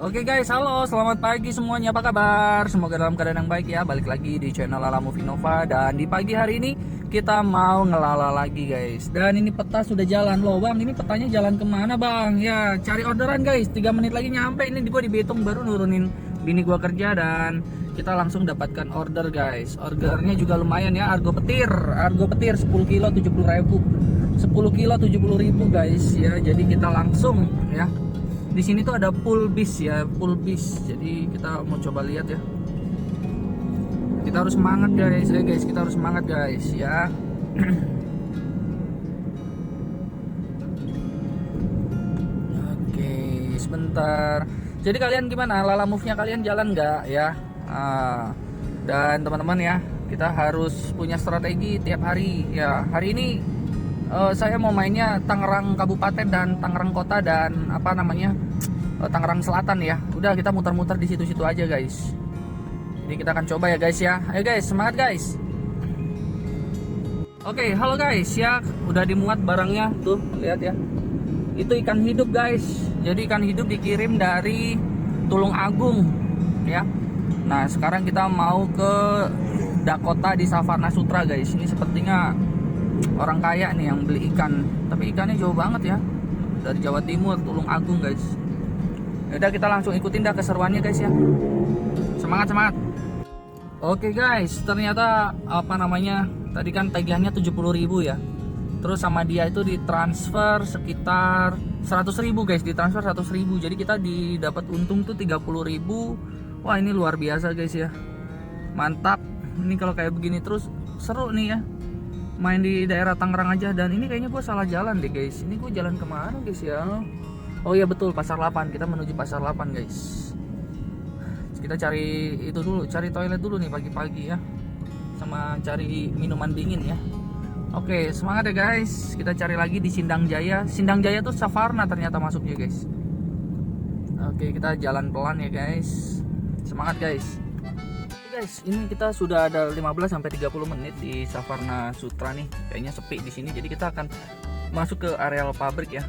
Oke guys, halo, selamat pagi semuanya, apa kabar? Semoga dalam keadaan yang baik ya. Balik lagi di channel Lala Movie Nova. Dan di pagi hari ini kita mau ngelala lagi guys. Dan ini peta sudah jalan loh bang. Ini petanya jalan kemana bang? Ya cari orderan guys, 3 menit lagi nyampe. Ini gue di Betung baru nurunin bini gue kerja. Dan kita langsung dapatkan order guys. Ordernya juga lumayan ya, argo petir 10 kilo 70.000, 10 kilo 70.000 guys ya. Jadi kita langsung ya, di sini tuh ada full bis ya, full bis. Jadi kita mau coba lihat ya. Kita harus semangat guys, kita harus semangat guys ya. Oke, sebentar. Jadi kalian gimana? Lala move-nya kalian jalan nggak ya? Dan teman-teman ya, kita harus punya strategi tiap hari ya. Hari ini saya mau mainnya Tangerang Kabupaten dan Tangerang Kota dan apa namanya Tangerang Selatan ya. Udah kita muter-muter di situ-situ aja guys. Jadi kita akan coba ya guys ya. Ayo guys, semangat guys. Oke, halo guys ya. Udah dimuat barangnya tuh, lihat ya. Itu ikan hidup guys. Jadi ikan hidup dikirim dari Tulung Agung ya. Nah sekarang kita mau ke Dakota di Savarna Sutra guys. Ini sepertinya orang kaya nih yang beli ikan, tapi ikannya jauh banget ya, dari Jawa Timur, Tulung Agung guys. Udah kita langsung ikutin dah keseruannya guys ya. Semangat. Oke guys, ternyata apa namanya tadi kan tagihannya 70.000 ya. Terus sama dia itu ditransfer sekitar 100.000 guys, ditransfer 100.000. Jadi kita didapat untung tuh 30.000. Wah ini luar biasa guys ya, mantap. Ini kalau kayak begini terus seru nih ya, main di daerah Tangerang aja. Dan ini kayaknya gue salah jalan deh guys. Ini gue jalan kemana guys ya? Oh iya betul, Pasar 8. Kita menuju Pasar 8 guys. Kita cari itu dulu, cari toilet dulu nih pagi-pagi ya, sama cari minuman dingin ya. Oke, semangat ya guys. Kita cari lagi di Sindang Jaya. Sindang Jaya tuh Savarna ternyata masuknya guys. Oke, kita jalan pelan ya guys. Semangat guys. Guys, ini kita sudah ada 15 sampai 30 menit di Savarna Sutra nih. Kayaknya sepi di sini. Jadi kita akan masuk ke areal pabrik ya.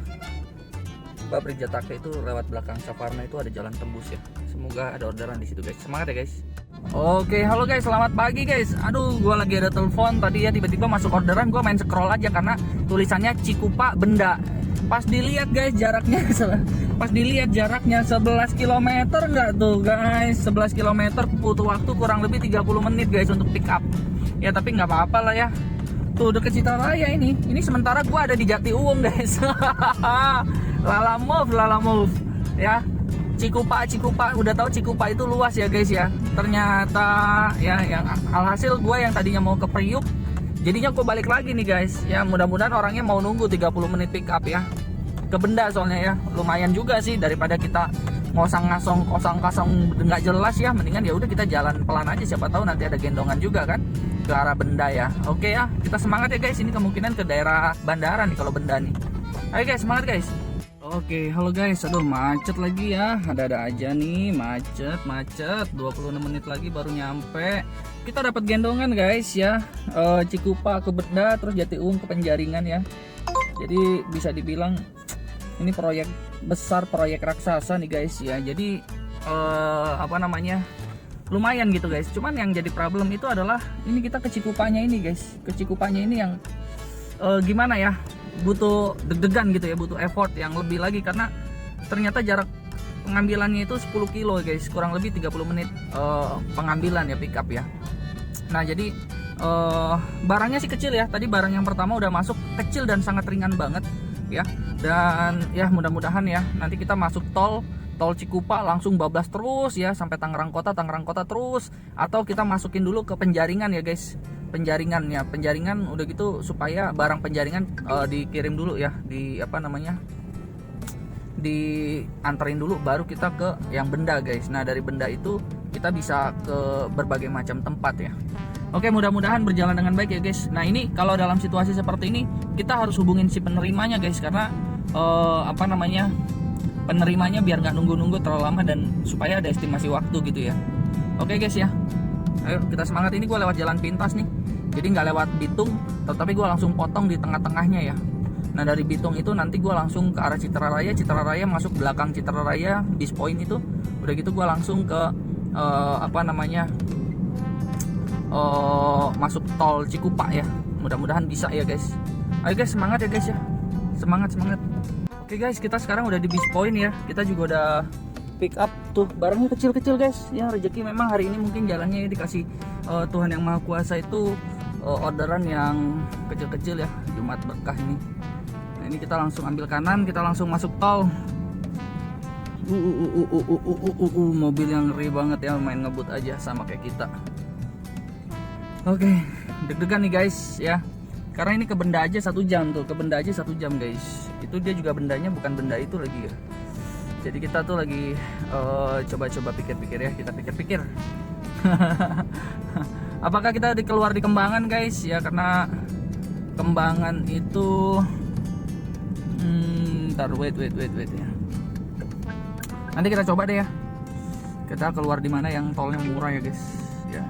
Pabrik Jataka itu lewat belakang Savarna, itu ada jalan tembus ya. Semoga ada orderan di situ guys. Semangat ya guys. Oke, halo guys, selamat pagi guys. Aduh, gua lagi ada telepon tadi ya, tiba-tiba masuk orderan. Gua main scroll aja karena tulisannya Cikupa Benda. Pas dilihat guys jaraknya 11 km enggak tuh guys. 11 km butuh waktu kurang lebih 30 menit guys untuk pick up. Ya tapi nggak apa-apa lah ya. Tuh deket Citaraya ini. Ini sementara gua ada di Jatiuwung guys. Lala move ya. Cikupa, udah tahu Cikupa itu luas ya guys ya. Ternyata ya yang alhasil gua yang tadinya mau ke Priuk, jadinya gua balik lagi nih guys. Ya mudah-mudahan orangnya mau nunggu 30 menit pick up ya. Ke Benda soalnya ya, lumayan juga sih daripada kita ngosang-ngasong kosong-kosong nggak jelas ya. Mendingan ya udah kita jalan pelan aja, siapa tahu nanti ada gendongan juga kan ke arah Benda ya. Oke ya, kita semangat ya guys. Ini kemungkinan ke daerah bandara nih kalau Benda nih. Ayo guys, semangat guys. Oke, halo guys. Aduh, macet lagi ya. Ada-ada aja nih, macet. 26 menit lagi baru nyampe. Kita dapat gendongan guys ya. Cikupa ke Benda, terus Jatiuwung ke Penjaringan ya. Jadi bisa dibilang ini proyek besar, proyek raksasa nih guys ya. Jadi apa namanya, lumayan gitu guys. Cuman yang jadi problem itu adalah ini kita ke Cikupanya ini guys. Ke Cikupanya ini yang gimana ya, butuh deg-degan gitu ya, butuh effort yang lebih lagi karena ternyata jarak pengambilannya itu 10 kilo guys, kurang lebih 30 menit pengambilan ya, pick up ya. Nah jadi barangnya sih kecil ya. Tadi barang yang pertama udah masuk, kecil dan sangat ringan banget ya. Dan ya mudah-mudahan ya nanti kita masuk tol Cikupa langsung bablas terus ya sampai Tangerang Kota terus, atau kita masukin dulu ke Penjaringan ya guys. Penjaringan udah gitu supaya barang Penjaringan dikirim dulu ya, di apa namanya, dianterin dulu baru kita ke yang Benda guys. Nah dari Benda itu kita bisa ke berbagai macam tempat ya. Oke, mudah-mudahan berjalan dengan baik ya guys. Nah ini kalau dalam situasi seperti ini kita harus hubungin si penerimanya guys, karena apa namanya, penerimanya biar nggak nunggu-nunggu terlalu lama dan supaya ada estimasi waktu gitu ya. Oke guys ya, ayo kita semangat. Ini gue lewat jalan pintas nih, jadi nggak lewat Bitung, tetapi gue langsung potong di tengah-tengahnya ya. Nah dari Bitung itu nanti gue langsung ke arah Citra Raya masuk belakang Citra Raya bis point itu. Udah gitu gue langsung ke masuk tol Cikupa ya. Mudah-mudahan bisa ya guys. Ayo guys, semangat ya guys ya. Semangat. Oke guys, kita sekarang udah di bis point ya. Kita juga udah pick up tuh barangnya kecil-kecil guys. Ya rezeki memang hari ini mungkin jalannya ya dikasih Tuhan yang Maha Kuasa itu orderan yang kecil-kecil ya. Jumat berkah ini. Nah ini kita langsung ambil kanan, kita langsung masuk tol. Mobil yang ngeri banget ya, main ngebut aja sama kayak kita. Oke, deg-degan nih guys ya. Karena ini ke Benda aja 1 jam tuh, ke Benda aja 1 jam guys. Itu dia juga bendanya bukan benda itu lagi ya. Jadi kita tuh lagi coba-coba pikir-pikir ya, kita pikir-pikir. Apakah kita keluar di Kembangan guys ya, karena Kembangan itu ntar wait ya. Nanti kita coba deh ya. Kita keluar di mana yang tolnya murah ya guys ya.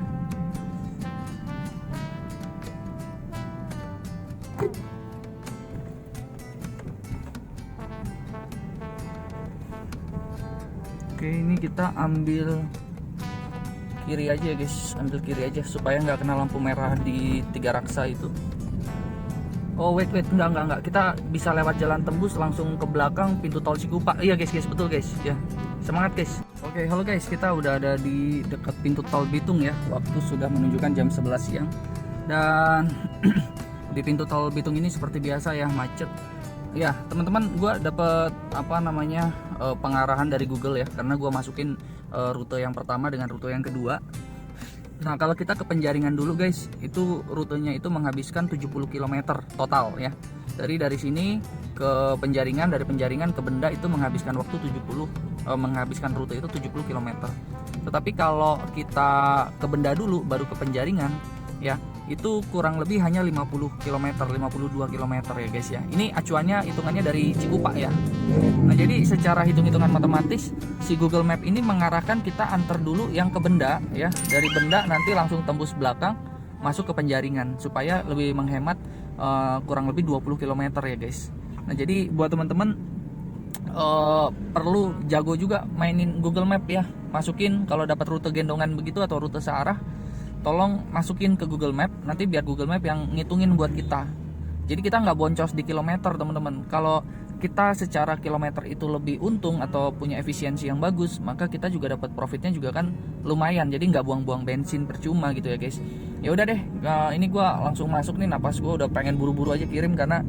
Oke, ini kita ambil kiri aja ya guys, ambil kiri aja supaya nggak kena lampu merah di Tiga Raksa itu. Oh wait, enggak, kita bisa lewat jalan tembus langsung ke belakang pintu tol Cikupa. Iya guys, betul guys ya. Semangat guys. Oke, halo guys, kita udah ada di dekat pintu tol Bitung ya. Waktu sudah menunjukkan jam 11 siang. Dan di pintu tol Bitung ini seperti biasa ya, macet. Ya teman-teman, gue dapet pengarahan dari Google ya, karena gue masukin rute yang pertama dengan rute yang kedua. Nah kalau kita ke Penjaringan dulu guys, itu rutenya itu menghabiskan 70 km total ya. Dari sini ke Penjaringan, dari Penjaringan ke Benda itu menghabiskan waktu menghabiskan rute itu 70 km. Tetapi kalau kita ke Benda dulu baru ke Penjaringan ya, itu kurang lebih hanya 50 km, 52 km ya guys ya. Ini acuannya hitungannya dari Cikupa ya. Nah jadi secara hitung-hitungan matematis si Google Map ini mengarahkan kita antar dulu yang ke Benda ya. Dari Benda nanti langsung tembus belakang masuk ke Penjaringan supaya lebih menghemat kurang lebih 20 km ya guys. Nah jadi buat teman-teman perlu jago juga mainin Google Map ya. Masukin kalau dapat rute gendongan begitu atau rute searah, tolong masukin ke Google Map, nanti biar Google Map yang ngitungin buat kita. Jadi kita nggak boncos di kilometer teman-teman. Kalau kita secara kilometer itu lebih untung atau punya efisiensi yang bagus, maka kita juga dapat profitnya juga kan lumayan. Jadi nggak buang-buang bensin percuma gitu ya guys. Ya udah deh, ini gua langsung masuk nih, napas gua udah pengen buru-buru aja kirim karena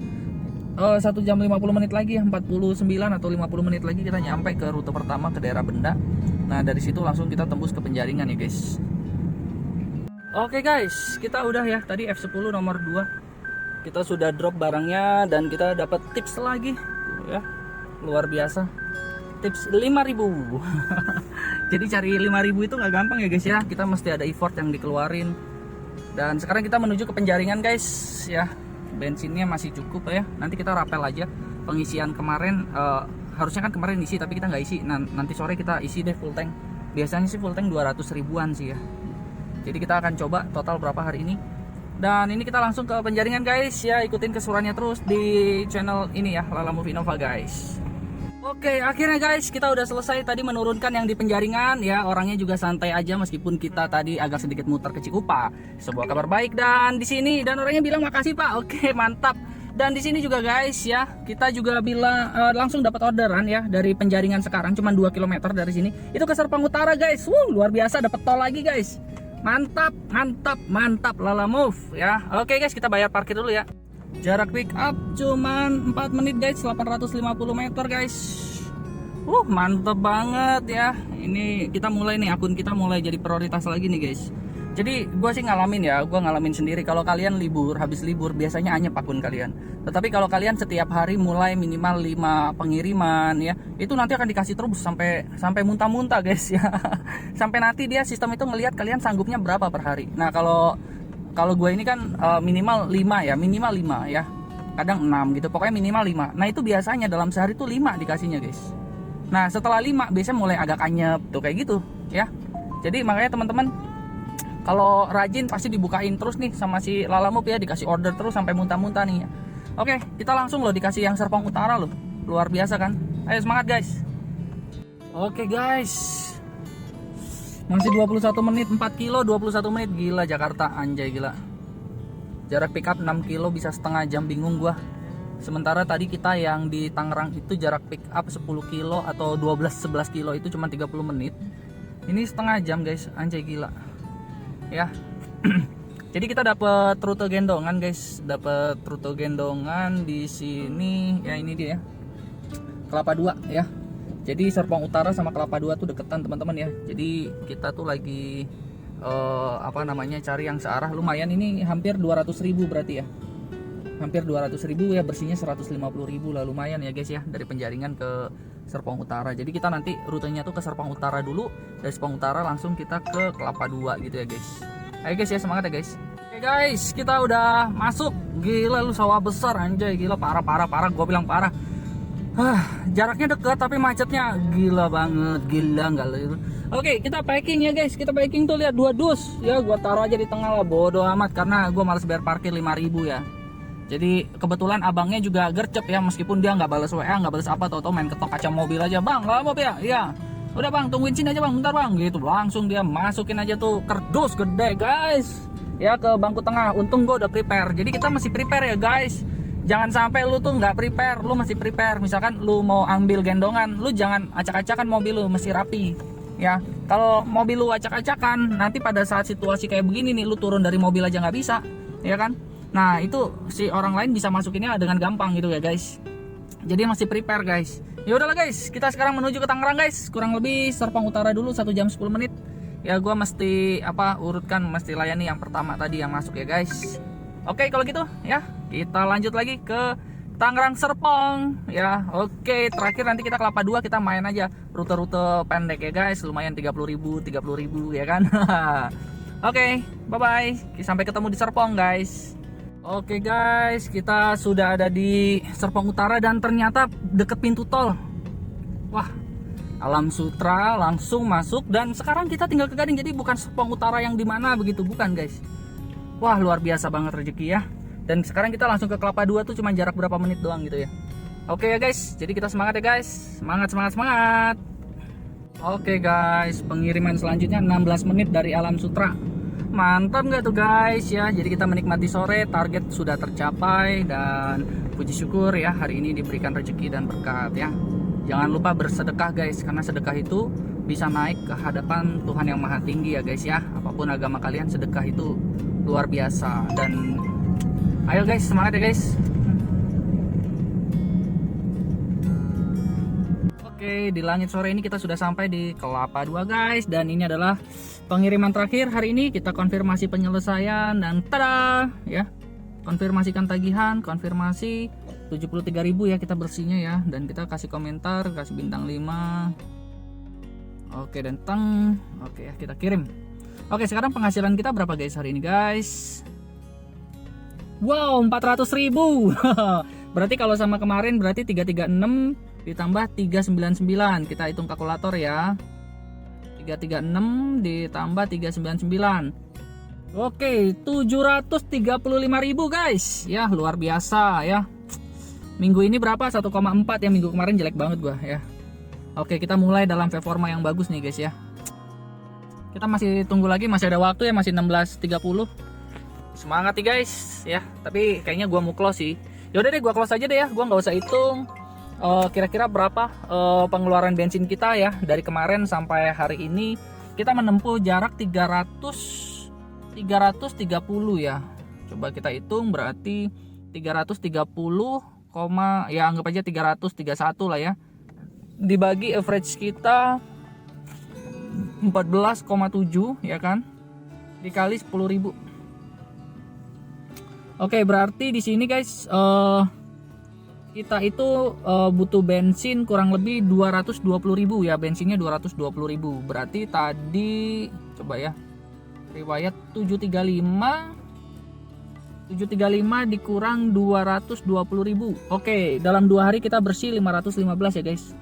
1 jam 50 menit lagi ya, 49 atau 50 menit lagi kita nyampe ke rute pertama ke daerah Benda. Nah dari situ langsung kita tembus ke Penjaringan ya guys. Oke guys, kita udah ya tadi F10 nomor 2. Kita sudah drop barangnya dan kita dapat tips lagi ya. Luar biasa. Tips 5.000. Jadi cari 5.000 itu nggak gampang ya guys ya. Kita mesti ada effort yang dikeluarin. Dan sekarang kita menuju ke Penjaringan guys ya. Bensinnya masih cukup ya. Nanti kita rapel aja. Pengisian kemarin harusnya kan kemarin isi tapi kita nggak isi. Nah, nanti sore kita isi deh full tank. Biasanya sih full tank 200 ribuan sih ya. Jadi kita akan coba total berapa hari ini. Dan ini kita langsung ke Penjaringan guys ya. Ikutin keseruannya terus di channel ini ya, Lala Movie Nova guys. Oke, akhirnya guys kita udah selesai tadi menurunkan yang di Penjaringan ya. Orangnya juga santai aja meskipun kita tadi agak sedikit muter ke Cikupa. Sebuah kabar baik dan di sini dan orangnya bilang makasih Pak. Oke, mantap. Dan di sini juga guys ya, kita juga bilang langsung dapat orderan ya dari Penjaringan sekarang cuma 2 km dari sini. Itu ke Serpong Utara guys. Luar biasa, dapat tol lagi guys. Mantap Lala Move ya. Oke guys, kita bayar parkir dulu ya. Jarak pick up cuman 4 menit guys, 850 meter guys. Mantep banget ya. Ini kita mulai nih, akun kita mulai jadi prioritas lagi nih guys. Jadi gue sih ngalamin ya, gue ngalamin sendiri. Kalau kalian libur, habis libur biasanya anyep akun kalian. Tetapi kalau kalian setiap hari mulai minimal 5 pengiriman ya, itu nanti akan dikasih terus sampai muntah-muntah guys ya. Sampai nanti dia sistem itu ngelihat kalian sanggupnya berapa per hari. Nah kalau gue ini kan minimal 5 ya, minimal 5 ya. Kadang 6 gitu, pokoknya minimal 5. Nah itu biasanya dalam sehari tuh 5 dikasihnya guys. Nah setelah 5 biasanya mulai agak anyep tuh kayak gitu ya. Jadi makanya teman-teman kalau rajin pasti dibukain terus nih sama si Lala Move ya, dikasih order terus sampai muntah-muntah nih ya. Oke, kita langsung loh dikasih yang Serpong Utara loh. Luar biasa kan? Ayo semangat guys. Oke guys. Masih 21 menit, 4 kilo 21 menit. Gila Jakarta, anjay gila. Jarak pick up 6 kilo bisa setengah jam, bingung gua. Sementara tadi kita yang di Tangerang itu jarak pick up 10 kilo atau 12-11 kilo itu cuma 30 menit. Ini setengah jam guys, anjay gila. Ya. Jadi kita dapat rute gendongan guys, dapat rute gendongan di sini ya, ini dia Kelapa Dua ya. Jadi Serpong Utara sama Kelapa Dua tuh deketan teman-teman ya. Jadi kita tuh lagi cari yang searah. Lumayan, ini hampir 200.000 berarti ya. Hampir 200.000 ya, bersihnya 150.000 lah, lumayan ya guys ya, dari Penjaringan ke Serpong Utara. Jadi kita nanti rutenya tuh ke Serpong Utara dulu, dari Serpong Utara langsung kita ke Kelapa Dua gitu ya guys. Ayo guys ya, semangat ya guys. Oke guys, kita udah masuk. Gila lu, sawah besar anjay, gila parah, gua bilang parah. Jaraknya dekat tapi macetnya gila banget, gila enggak lu. Oke, kita packing ya guys. Kita packing tuh, lihat 2 dus. Ya gua taruh aja di tengah lah, bodo amat karena gua males bayar parkir 5.000 ya. Jadi kebetulan abangnya juga gercep ya, meskipun dia nggak balas WA, nggak balas apa, tau main ketok kaca mobil aja. Bang, nggak mau ya? Iya. Udah bang, tungguin sini aja bang, bentar bang. Gitu, langsung dia masukin aja tuh kardus gede guys. Ya ke bangku tengah. Untung gue udah prepare. Jadi kita masih prepare ya guys. Jangan sampai lu tuh nggak prepare, lu masih prepare. Misalkan lu mau ambil gendongan, lu jangan acak-acakan mobil lu, mesti rapi. Ya, kalau mobil lu acak-acakan, nanti pada saat situasi kayak begini nih, lu turun dari mobil aja nggak bisa, ya kan? Nah itu si orang lain bisa masukinnya dengan gampang gitu ya guys. Jadi masih prepare guys. Ya udahlah guys, kita sekarang menuju ke Tangerang guys. Kurang lebih Serpong Utara dulu 1 jam 10 menit. Ya gua mesti mesti layani yang pertama tadi yang masuk ya guys. Oke kalau gitu ya, kita lanjut lagi ke Tangerang Serpong ya. Oke, terakhir nanti kita Kelapa Dua, kita main aja rute-rute pendek ya guys. Lumayan 30.000 ya kan. Oke, bye bye. Sampai ketemu di Serpong guys. Oke guys, kita sudah ada di Serpong Utara dan ternyata deket pintu tol. Wah, Alam Sutra langsung masuk dan sekarang kita tinggal ke Gading. Jadi bukan Serpong Utara yang dimana begitu, bukan guys. Wah, luar biasa banget rezeki ya. Dan sekarang kita langsung ke Kelapa Dua tuh cuma jarak berapa menit doang gitu ya. Oke ya guys, jadi kita semangat ya guys. Semangat. Oke guys, pengiriman selanjutnya 16 menit dari Alam Sutra. Mantap nggak tuh guys ya. Jadi kita menikmati sore, target sudah tercapai dan puji syukur ya, hari ini diberikan rezeki dan berkat ya. Jangan lupa bersedekah guys, karena sedekah itu bisa naik ke hadapan Tuhan yang Maha Tinggi ya guys ya. Apapun agama kalian, sedekah itu luar biasa. Dan ayo guys, semangat ya guys. Oke, di langit sore ini kita sudah sampai di Kelapa Dua guys. Dan ini adalah pengiriman terakhir hari ini. Kita konfirmasi penyelesaian dan tada ya, konfirmasikan tagihan, konfirmasi 73.000 ya kita bersihnya ya. Dan kita kasih komentar, kasih bintang 5. Oke, dan teng. Oke ya, kita kirim. Oke, sekarang penghasilan kita berapa guys hari ini guys? Wow, 400.000. Berarti kalau sama kemarin berarti 336 ditambah 399. Kita hitung kalkulator ya. 336 ditambah 399. Oke, 735.000 guys. Ya, luar biasa ya. Minggu ini berapa? 1,4 ya. Minggu kemarin jelek banget gua ya. Oke, kita mulai dalam performa yang bagus nih guys ya. Kita masih tunggu lagi, masih ada waktu ya, masih 16.30. Semangat nih guys ya. Tapi kayaknya gua mau close sih. Yaudah deh, gua close aja deh ya. Gua nggak usah hitung kira-kira berapa pengeluaran bensin kita ya dari kemarin sampai hari ini. Kita menempuh jarak 330 ya. Coba kita hitung, berarti 330, ya anggap aja 331 lah ya. Dibagi average kita 14,7 ya kan, dikali 10.000. Oke, berarti di sini guys kita itu butuh bensin kurang lebih 220.000 ya. Bensinnya 220.000. Berarti tadi coba ya, riwayat 735 dikurang 220.000. Oke, dalam 2 hari kita bersih 515 ya guys.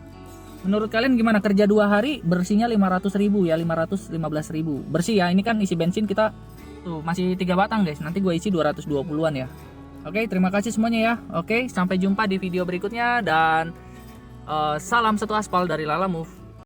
Menurut kalian gimana, kerja 2 hari bersihnya 500.000 ya, 515.000 bersih ya. Ini kan isi bensin kita tuh masih 3 batang guys. Nanti gue isi 220-an ya. Oke, terima kasih semuanya ya. Oke, sampai jumpa di video berikutnya dan salam satu aspal dari Lala Move.